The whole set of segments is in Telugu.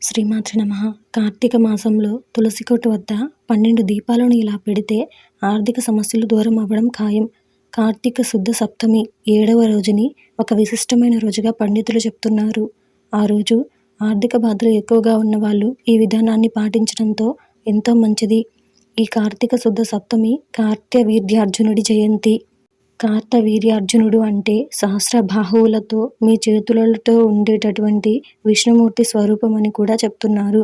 శ్రీమాత్రి నమః. కార్తీక మాసంలో తులసికోట వద్ద 12 దీపాలను ఇలా పెడితే ఆర్థిక సమస్యలు దూరం అవ్వడం ఖాయం. కార్తీక శుద్ధ సప్తమి 7వ రోజుని ఒక విశిష్టమైన రోజుగా పండితులు చెప్తున్నారు. ఆ రోజు ఆర్థిక బాధలు ఎక్కువగా ఉన్నవాళ్ళు ఈ విధానాన్ని పాటించడంతో ఎంతో మంచిది. ఈ కార్తీక శుద్ధ సప్తమి కార్తవీర్యార్జునుడి జయంతి. కార్తవీర్యార్జునుడు అంటే సహస్రబాహువులతో మీ చేతులతో ఉండేటటువంటి విష్ణుమూర్తి స్వరూపం అని కూడా చెప్తున్నారు.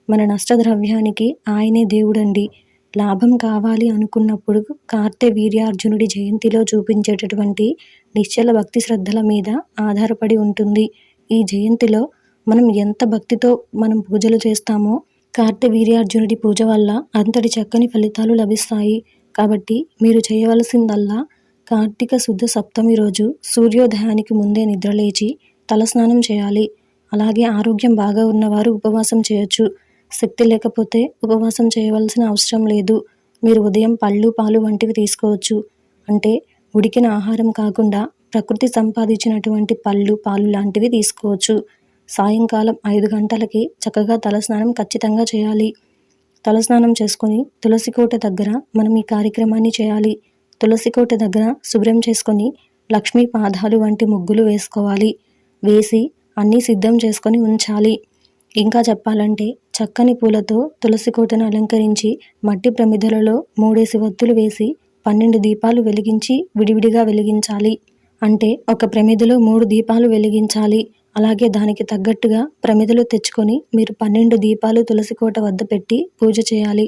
మన నష్టద్రవ్యానికి ఆయనే దేవుడండి. లాభం కావాలి అనుకున్నప్పుడు కార్తవీర్యార్జునుడి జయంతిలో చూపించేటటువంటి నిశ్చల భక్తి శ్రద్ధల మీద ఆధారపడి ఉంటుంది. ఈ జయంతిలో మనం ఎంత భక్తితో మనం పూజలు చేస్తామో కార్తవీర్యార్జునుడి పూజ వల్ల అంతటి చక్కని ఫలితాలు లభిస్తాయి. కాబట్టి మీరు చేయవలసిందల్లా కార్తీక శుద్ధ సప్తమి రోజు సూర్యోదయానికి ముందే నిద్రలేచి తలస్నానం చేయాలి. అలాగే ఆరోగ్యం బాగా ఉన్నవారు ఉపవాసం చేయొచ్చు. శక్తి లేకపోతే ఉపవాసం చేయవలసిన అవసరం లేదు. మీరు ఉదయం పళ్ళు పాలు వంటివి తీసుకోవచ్చు. అంటే ఉడికిన ఆహారం కాకుండా ప్రకృతి సంపాదించినటువంటి పళ్ళు పాలు లాంటివి తీసుకోవచ్చు. సాయంకాలం 5 గంటలకి చక్కగా తలస్నానం ఖచ్చితంగా చేయాలి. తలస్నానం చేసుకొని తులసికోట దగ్గర మనం ఈ కార్యక్రమాన్ని చేయాలి. తులసికోట దగ్గర శుభ్రం చేసుకొని లక్ష్మీ పాదాలు వంటి ముగ్గులు వేసుకోవాలి. వేసి అన్నీ సిద్ధం చేసుకొని ఉంచాలి. ఇంకా చెప్పాలంటే చక్కని పూలతో తులసికోటను అలంకరించి మట్టి ప్రమిదలలో 3 ఒత్తులు వేసి 12 దీపాలు వెలిగించి విడివిడిగా వెలిగించాలి. అంటే ఒక ప్రమిదలో 3 దీపాలు వెలిగించాలి. అలాగే దానికి తగ్గట్టుగా ప్రమిదలు తెచ్చుకొని మీరు 12 దీపాలు తులసికోట వద్ద పెట్టి పూజ చేయాలి.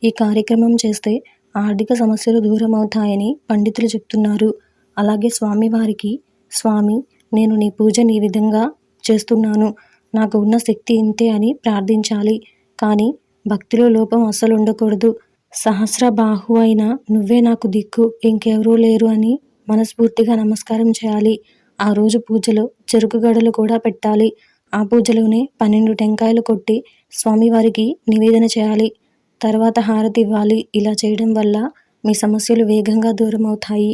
ఈ కార్యక్రమం చేస్తే ఆర్థిక సమస్యలు దూరం అవుతాయని పండితులు చెప్తున్నారు. అలాగే స్వామివారికి, స్వామి నేను నీ పూజని ఈ విధంగా చేస్తున్నాను, నాకు ఉన్న శక్తి ఇంతే అని ప్రార్థించాలి. కానీ భక్తిలో లోపం అస్సలు ఉండకూడదు. సహస్రబాహు అయిన నువ్వే నాకు దిక్కు, ఇంకెవరూ లేరు అని మనస్ఫూర్తిగా నమస్కారం చేయాలి. ఆ రోజు పూజలో చెరుకు గడలు కూడా పెట్టాలి. ఆ పూజలోనే 12 టెంకాయలు కొట్టి స్వామివారికి నివేదన చేయాలి. తర్వాత హారతి ఇవ్వాలి. ఇలా చేయడం వల్ల మీ సమస్యలు వేగంగా దూరం అవుతాయి.